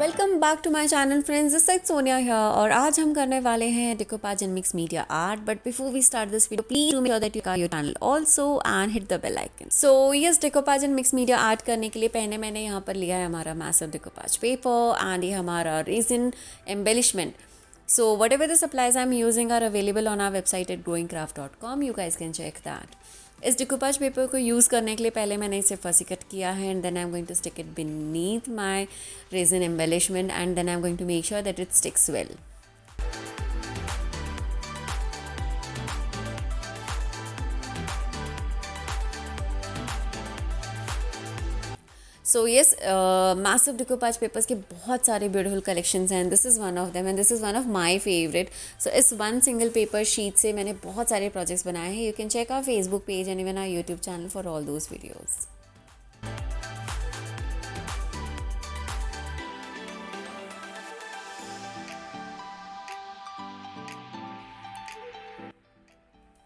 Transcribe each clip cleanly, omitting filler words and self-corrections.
Welcome back to my channel friends, this side Sonia है और आज हम करने वाले हैं decoupage and mix media art. But before we start this video, please make sure that you your channel also and hit the bell icon. So yes, decoupage and mix media art करने के लिए पहले मैंने यहाँ पर लिया है हमारा मैसिव डिकोपाज पेपर एंड ये हमारा resin embellishment. So whatever the supplies I'm using are available on our website at growingcraft.com. You guys can check that. इस डिकोपाज पेपर को यूज़ करने के लिए पहले मैंने इसे फसी कट किया है and then I am going to stick it beneath my resin embellishment and then I am going to make sure that it sticks well. So yes, massive decoupage papers के बहुत सारे ब्यूटीफुल कलेक्शंस हैं. This is one of them and this is one of my favourite. So इस one single paper sheet से मैंने बहुत सारे projects बनाए हैं. You can check our Facebook page and even our YouTube channel for all those videos.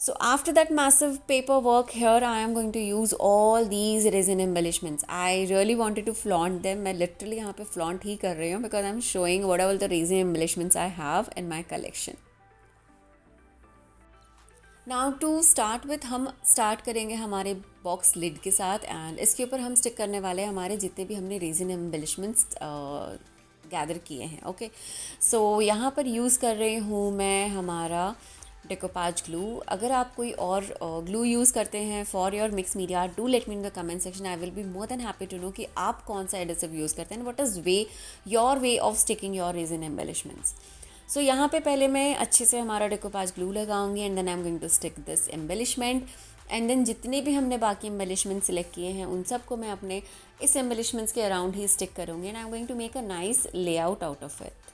So after that massive paperwork, here I am going to use all these resin embellishments. I really wanted to flaunt them. मैं literally यहाँ पे flaunt ही कर रही हूँ because I'm showing whatever the resin embellishments I have in my collection. Now to start with, हम start करेंगे हमारे box lid के साथ and इसके ऊपर हम stick करने वाले हैं हमारे जितने भी हमने resin embellishments गैदर किए हैं. ओके, सो यहाँ पर यूज़ कर रही हूँ मैं हमारा डिकोपाज ग्लू. अगर आप कोई और ग्लू यूज़ करते हैं for your mix media, do let me in the comment section. I will be more than happy to know कि आप कौन सा एडेसिव यूज़ करते हैं. What is your way of sticking your resin embellishments. So यहाँ पे पहले मैं अच्छे से हमारा डिकोपाज ग्लू लगाऊंगी and then I am going to stick this embellishment and then जितने भी हमने बाकी एम्बेलिशमेंट सिलेक्ट किए हैं उन सबको मैं अपने इस एम्बेलिशमेंट्स के अराउंड ही स्टिक करूँगी and I am going to make a nice layout out of it.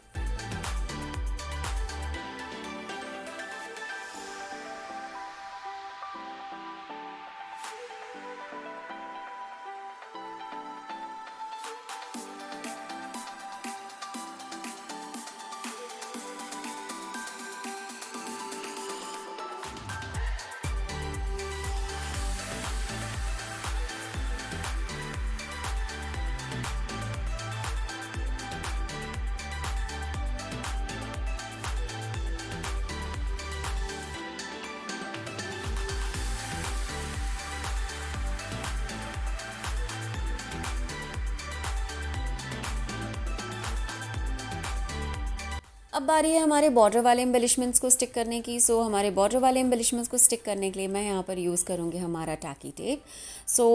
अब बारी है हमारे बॉर्डर वाले एम्बेलिशमेंट्स को स्टिक करने की. सो हमारे बॉर्डर वाले एम्बेलिशमेंट्स को स्टिक करने के लिए मैं यहाँ पर यूज़ करूँगी हमारा tacky tape. So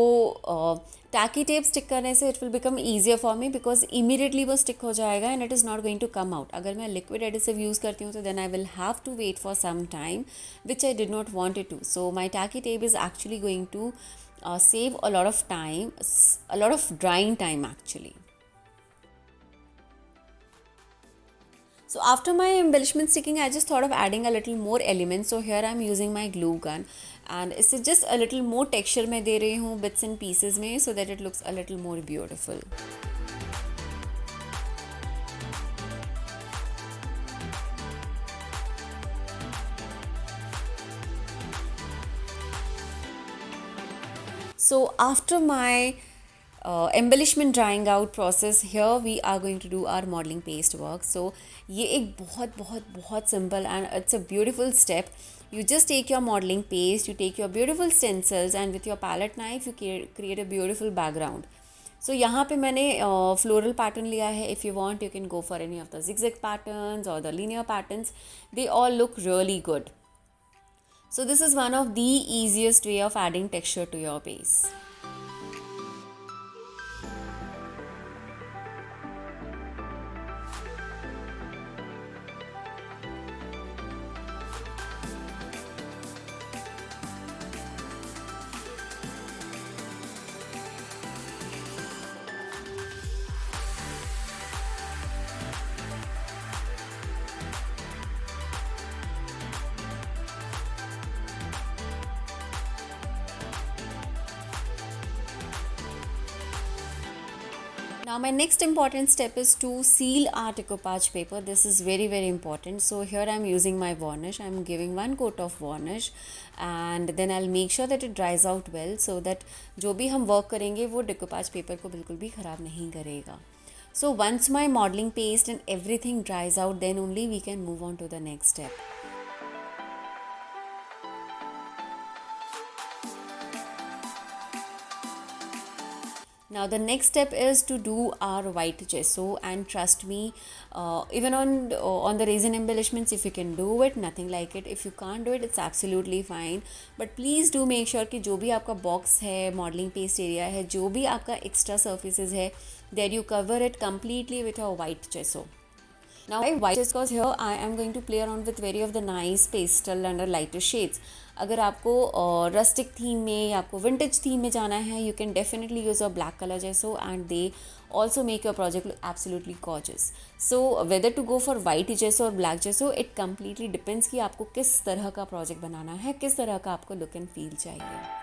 tacky tape stick करने से it will become easier for me because immediately वो स्टिक हो जाएगा and it is not going to come out. अगर मैं लिक्विड एडिसिव यूज़ करती हूँ तो then I will have to wait for some time which I did not want it to. So my tacky tape is actually going to save a lot of time, a lot of drying time actually. So after my embellishment sticking, I just thought of adding a little more elements. So here I'm using my glue gun and इससे just a little more texture मैं दे रही हूँ bits and pieces में so that it looks a little more beautiful. So after my embellishment drying out process, here we are going to do our modeling paste work. So ये एक बहुत बहुत बहुत simple and it's a beautiful step. You just take your modeling paste, you take your beautiful stencils and with your palette knife you create a beautiful background. So यहाँ पे मैंने floral pattern लिया है. If you want you can go for any of the zigzag patterns or the linear patterns. They all look really good. So this is one of the easiest way of adding texture to your base. Now my next important step is to seal our decoupage paper. This is very very important. So here I am using my varnish. I am giving one coat of varnish and then I'll make sure that it dries out well so that जो भी हम work करेंगे वो decoupage paper को बिल्कुल भी ख़राब नहीं करेगा. So once my modeling paste and everything dries out, then only we can move on to the next step. Now the next step is to do our white gesso, and trust me, even on the resin embellishments, if you can do it, nothing like it. If you can't do it, it's absolutely fine. But please do make sure कि जो भी आपका box है, modeling paste area है, जो भी आपका extra surfaces है, that you cover it completely with a white gesso. Now white is because here I am going to play around with very of the nice pastel and lighter shades. अगर आपको rustic theme में या आपको vintage theme में जाना है, you can definitely use a black colour gesso and they also make your project look absolutely gorgeous. So whether to go for white gesso और black जैसो, इट कम्प्लीटली डिपेंड्स कि आपको किस तरह का प्रोजेक्ट बनाना है, किस तरह का आपको लुक एंड फील चाहिए.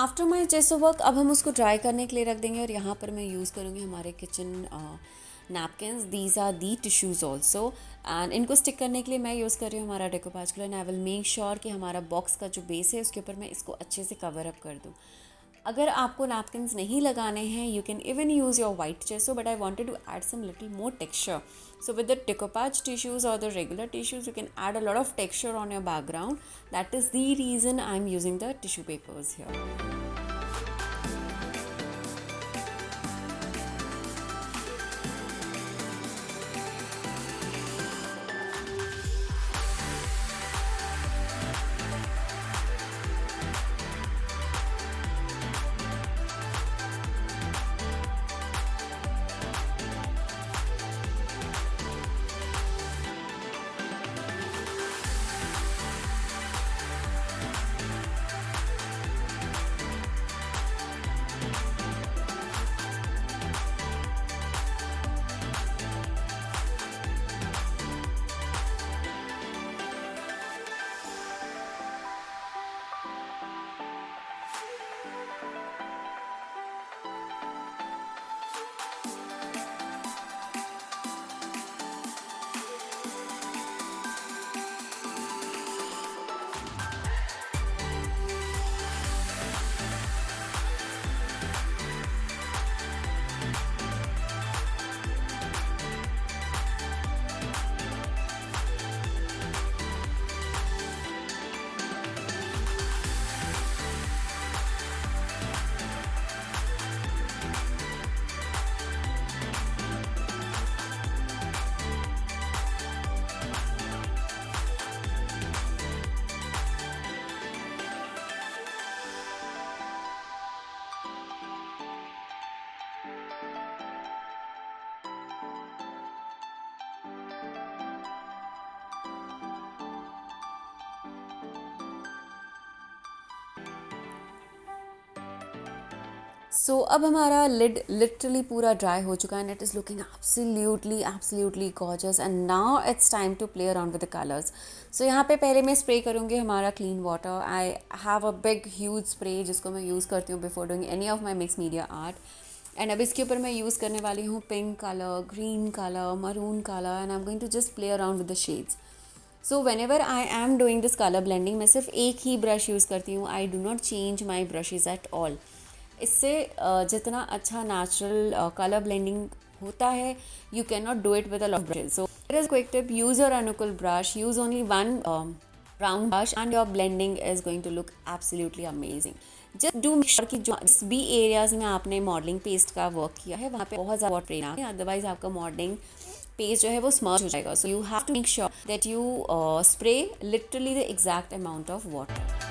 आफ्टर माई जेसो वर्क अब हम उसको ड्राई करने के लिए रख देंगे, और यहाँ पर मैं यूज़ करूँगी हमारे kitchen napkins. These are the tissues also, and इनको स्टिक करने के लिए मैं यूज़ कर रही हूँ हमारा decoupage glue, and I will make sure कि हमारा बॉक्स का जो बेस है उसके ऊपर मैं इसको अच्छे से कवर अप कर दूँ. अगर आपको नैपकिन्स नहीं लगाने हैं, you can even use your white gesso, but I wanted to add some little more texture. So with the decoupage tissues or the regular tissues, you can add a lot of texture on your background. That is the reason I'm using the tissue papers here. So अब हमारा lid literally पूरा dry हो चुका है, and it is looking absolutely gorgeous. And now it's time to play around with the colours. So यहाँ पे पहले मैं स्प्रे करूँगी हमारा clean water. I have a big huge spray जिसको मैं यूज़ करती हूँ before doing any of my mix media art. And अब इसके ऊपर मैं यूज़ करने वाली हूँ pink colour, green colour, maroon colour, and I am going to just play around with the shades. So whenever I am doing this colour blending, मैं सिर्फ एक ही ब्रश यूज़ करती हूँ. I do not change my brushes at all. इससे जितना अच्छा natural colour blending होता है, you can not do it with a lot of brushes. So here is quick tip: use your अनुकूल brush, use only one round brush and your blending is going to look absolutely amazing. Just do make sure कि जो जिस भी areas में आपने modelling paste का work किया है वहाँ पे बहुत ज़्यादा वाटर ना है, अदरवाइज आपका मॉडलिंग पेस्ट जो है वो स्मर्ज हो जाएगा. So you have to make sure that you spray literally the exact amount of water.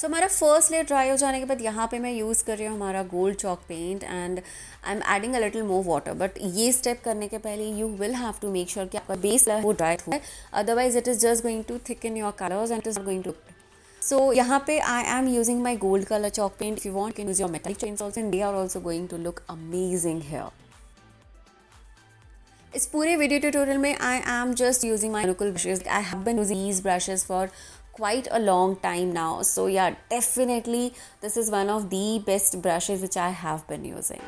So हमारा फर्स्ट लेयर ड्राई हो जाने के बाद यहाँ पे मैं यूज़ कर रही हूँ हमारा gold chalk paint and I am adding a little more water. But ये स्टेप करने के पहले you will have to make sure कि आपका बेस वो ड्राई हो, otherwise it is just going to thicken your colours and it is going to. So यहाँ पे I am using my gold colour chalk paint. If you want can use your metallic paints also and they are also going to look amazing here. इस पूरे video tutorial में I am just using my local brushes. I have been using these brushes for quite a long time now. So yeah, definitely this is one of the best brushes which I have been using.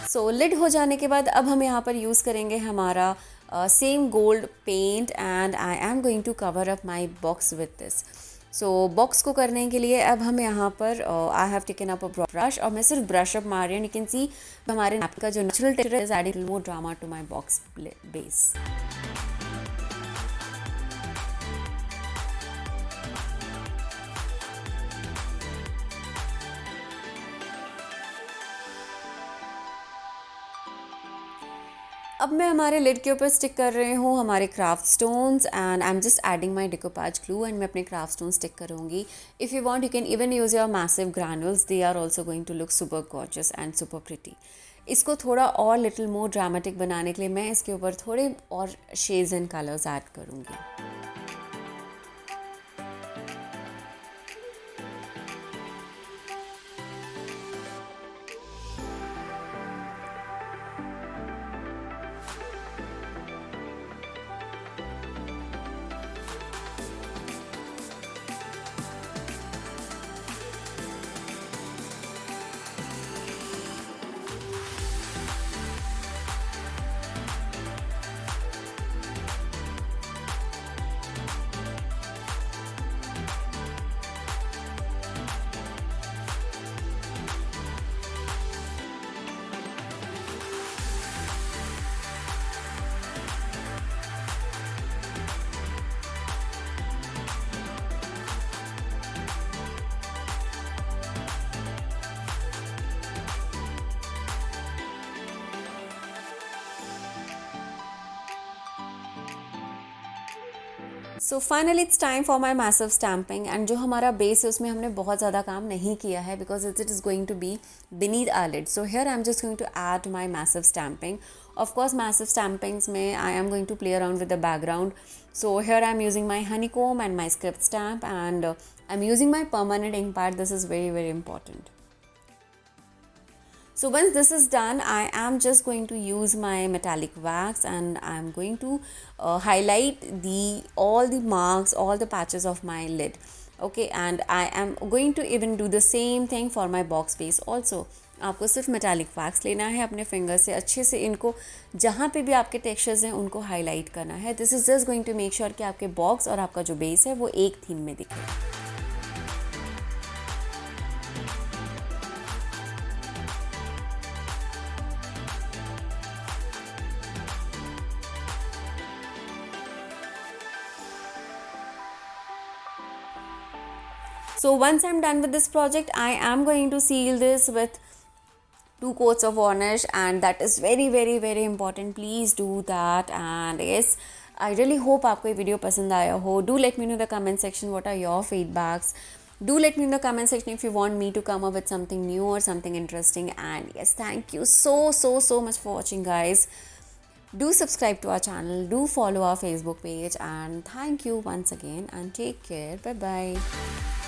So lid हो जाने के बाद अब हम यहाँ पर use करेंगे हमारा same gold paint and I am going to cover up my box with this. So box को करने के लिए अब हम यहाँ पर I have taken up a brush और मैं सिर्फ ब्रश अप मार रही हूँ. यू कैन सी हमारे नैप का जो natural texture is adding more drama to my box base. अब मैं हमारे लिड के ऊपर स्टिक कर रही हूँ हमारे craft stones and I am just adding my decoupage glue and मैं अपने क्राफ्ट स्टोन स्टिक करूँगी. If you want you can even use your massive granules. They are also going to look super gorgeous and super pretty. इसको थोड़ा और little more dramatic बनाने के लिए मैं इसके ऊपर थोड़े और शेड्स एंड कलर्स ऐड करूँगी. So finally it's time for my massive stamping and जो हमारा बेस है उसमें हमने बहुत ज़्यादा काम नहीं किया है because it is going to be beneath our lid. So here I am just going to add my massive stamping. Of course massive stampings में I am going to play around with the background. So here I am using my honeycomb and my script stamp and I'm using my permanent ink pad. This is very, very important. So once this is done, I am just going to use my metallic wax and I'm going to highlight all the marks, all the patches of my lid. Okay, and I am going to even do the same thing for my box base also. आपको सिर्फ metallic wax लेना है, अपने finger से अच्छे से इनको जहाँ पे भी आपके टेक्सचर्स हैं उनको हाईलाइट करना है. This is just going to make sure कि आपके बॉक्स और आपका जो बेस है वो एक थीम में दिखे. So once I'm done with this project, I am going to seal this with 2 coats of varnish and that is very, very, very important. Please do that. And yes, I really hope आपको ये video पसंद आया हो. Do let me know in the comment section what are your feedbacks. Do let me in the comment section if you want me to come up with something new or something interesting. And yes, thank you so much for watching, guys. Do subscribe to our channel, do follow our Facebook page, and thank you once again, and take care. Bye bye.